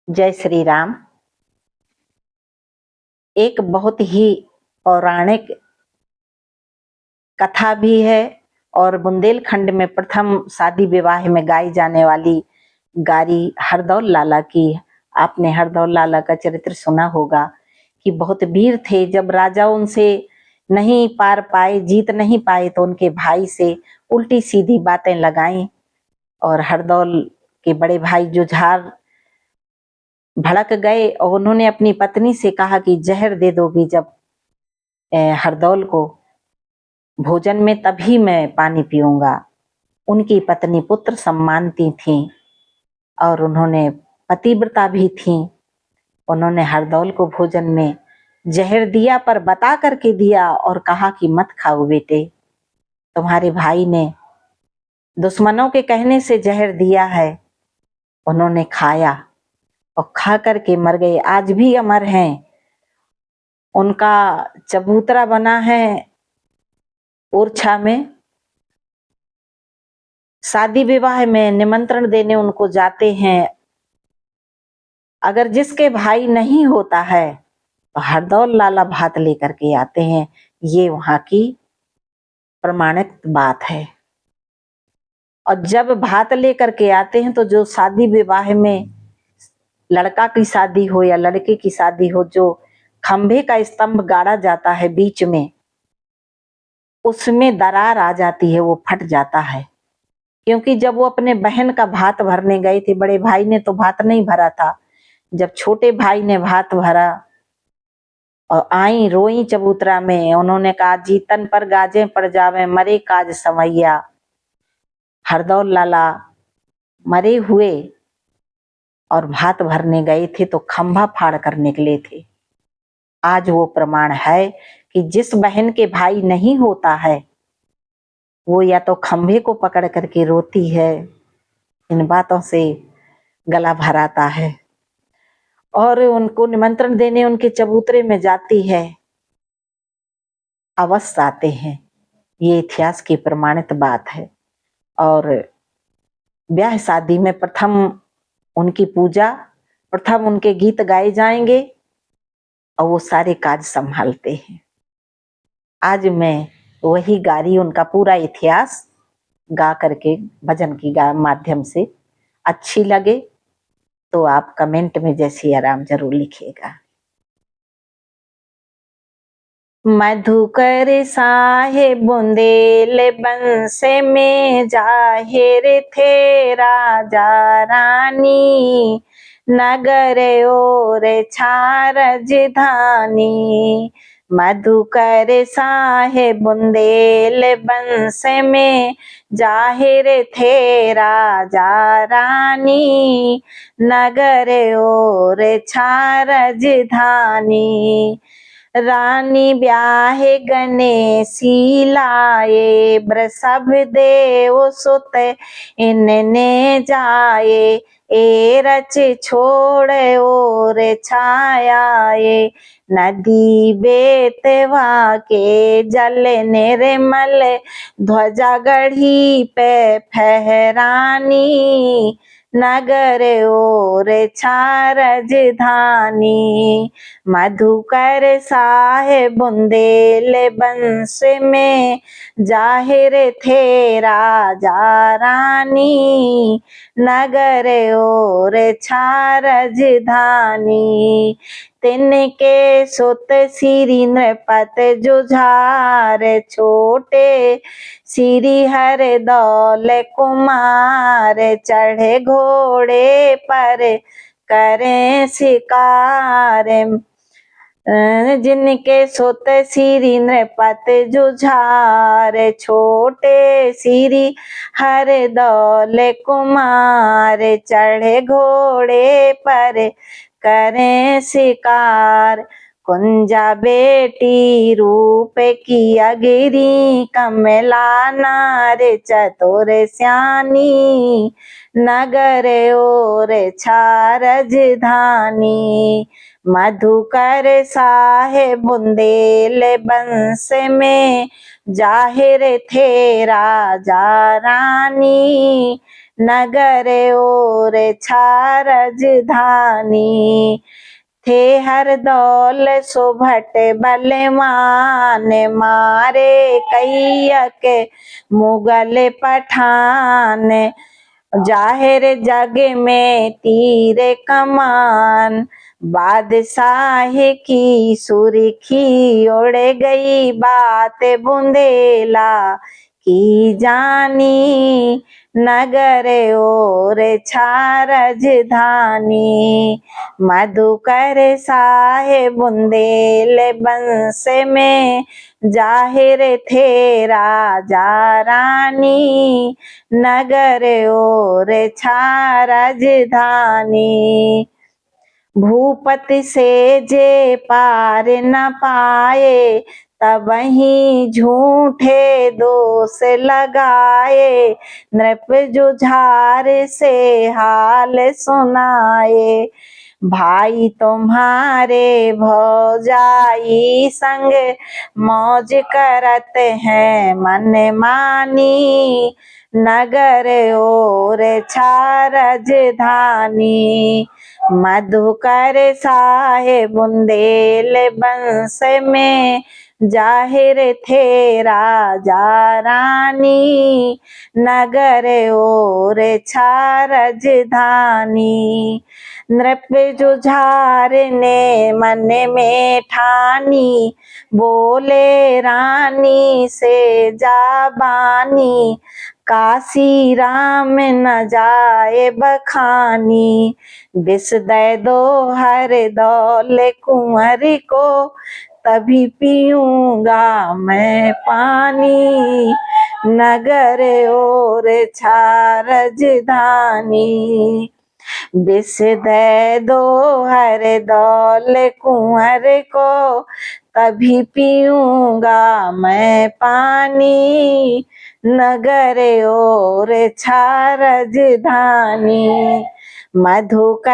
जय श्री राम। एक बहुत ही पौराणिक कथा भी है और बुंदेलखंड में प्रथम शादी विवाह में गाई जाने वाली गारी हरदौल लाला की। आपने हरदौल लाला का चरित्र सुना होगा कि बहुत वीर थे। जब राजा उनसे नहीं पार पाए, जीत नहीं पाए, तो उनके भाई से उल्टी सीधी बातें लगाई और हरदौल के बड़े भाई जुझार भड़क गए और उन्होंने अपनी पत्नी से कहा कि जहर दे दोगी जब हरदौल को भोजन में, तभी मैं पानी पीऊंगा। उनकी पत्नी पुत्र सम्मानती थी और उन्होंने पतिव्रता भी थी। उन्होंने हरदौल को भोजन में जहर दिया, पर बता करके दिया और कहा कि मत खाओ बेटे, तुम्हारे भाई ने दुश्मनों के कहने से जहर दिया है। उन्होंने खाया और खा करके मर गए। आज भी अमर हैं। उनका चबूतरा बना है ओरछा में। शादी विवाह में निमंत्रण देने उनको जाते हैं। अगर जिसके भाई नहीं होता है तो हरदौल लाला भात लेकर के आते हैं। ये वहां की प्रमाणित बात है। और जब भात लेकर के आते हैं तो जो शादी विवाह में लड़का की शादी हो या लड़के की शादी हो, जो खंभे का स्तंभ गाड़ा जाता है बीच में, उसमें दरार आ जाती है, वो फट जाता है। क्योंकि जब वो अपने बहन का भात भरने गए थे, बड़े भाई ने तो भात नहीं भरा था, जब छोटे भाई ने भात भरा और आई रोई चबूतरा में, उन्होंने कहा जीतन पर गाजे पड़ जावे, मरे काज समैया। हरदौल लाला मरे हुए और भात भरने गए थे तो खंभा फाड़ कर निकले थे। आज वो प्रमाण है कि जिस बहन के भाई नहीं होता है वो या तो खंभे को पकड़ करके रोती है, इन बातों से गला भराता है, और उनको निमंत्रण देने उनके चबूतरे में जाती है, अवश्य आते हैं। ये इतिहास की प्रमाणित बात है। और ब्याह शादी में प्रथम उनकी पूजा, प्रथम उनके गीत गाए जाएंगे और वो सारे काज संभालते हैं। आज मैं वही गारी उनका पूरा इतिहास गा करके भजन की माध्यम से, अच्छी लगे तो आप कमेंट में जय सिया राम जरूर लिखिएगा। मधुकर साहे बुंदेल बंस में जाहिर थे राजा रानी, नगर और छारज धानी। मधुकर साहे बुंदेल बंस में जाहिर थे राजा रानी, नगर और छारज धानी। रानी ब्याहे गणेशी लाए, वृषभ देव सुत इनने जाए। ए रच छोड़ और छायाए, नदी बेतवा के जल निर्मल, ध्वजा गढ़ी पे फहरानी। नगर और छारज धानी। मधुकर साहे बुंदेल बंस में जाहिर थे राजा रानी, नगर और छारज धानी। तिनके सुत श्री नृपत जुझार, छोटे श्री हरदौल कुमार। चढ़े घोड़े पर करें शिकार, जिनके सुत श्री नृपत जुझार। छोटे श्री हरदौल कुमार, चढ़े घोड़े पर करें शिकार। कुंजा बेटी रूप की अगिरी, कमला नार चतुर श्यानी। नगर और छारज धानी। मधुकर साहे बुंदेल बंस में जाहिर थे राजा रानी, नगर और छा राजधानी। थे हर दौल सुभट बलवान, मारे कैया के मुगल पठान। जाहिर जग में तीर कमान, बादशाह की सुर्खी उड़ गई, बात बुंदेला की जानी। नगर और छा राजधानी। मधुकर साहे बुंदेल बंस में, जाहिर थे राजा रानी। नगर और छा राजधानी। भूपति से जे पार न पाए, तब ही झूठे दोष लगाए। नृप जुझार से हाल सुनाए, भाई तुम्हारे भौजाई संग मौज करत हैं मन मानी। नगर और छा राजधानी। मधुकर साहे बुंदेल बंस में, जाहिर थे राजा रानी। नगर और छा राजधानी। नृप जुझार ने मन में ठानी, बोले रानी से जाबानी। काशी राम न जाए बखानी, विष दे दो हर दौल कुंवर को, तभी पीऊंगा मैं पानी। नगर और छा राजधानी। विष दे दो हर दौल कुंवर को, तभी पीऊंगा मैं पानी। नगर और छा राजधानी। मधुकर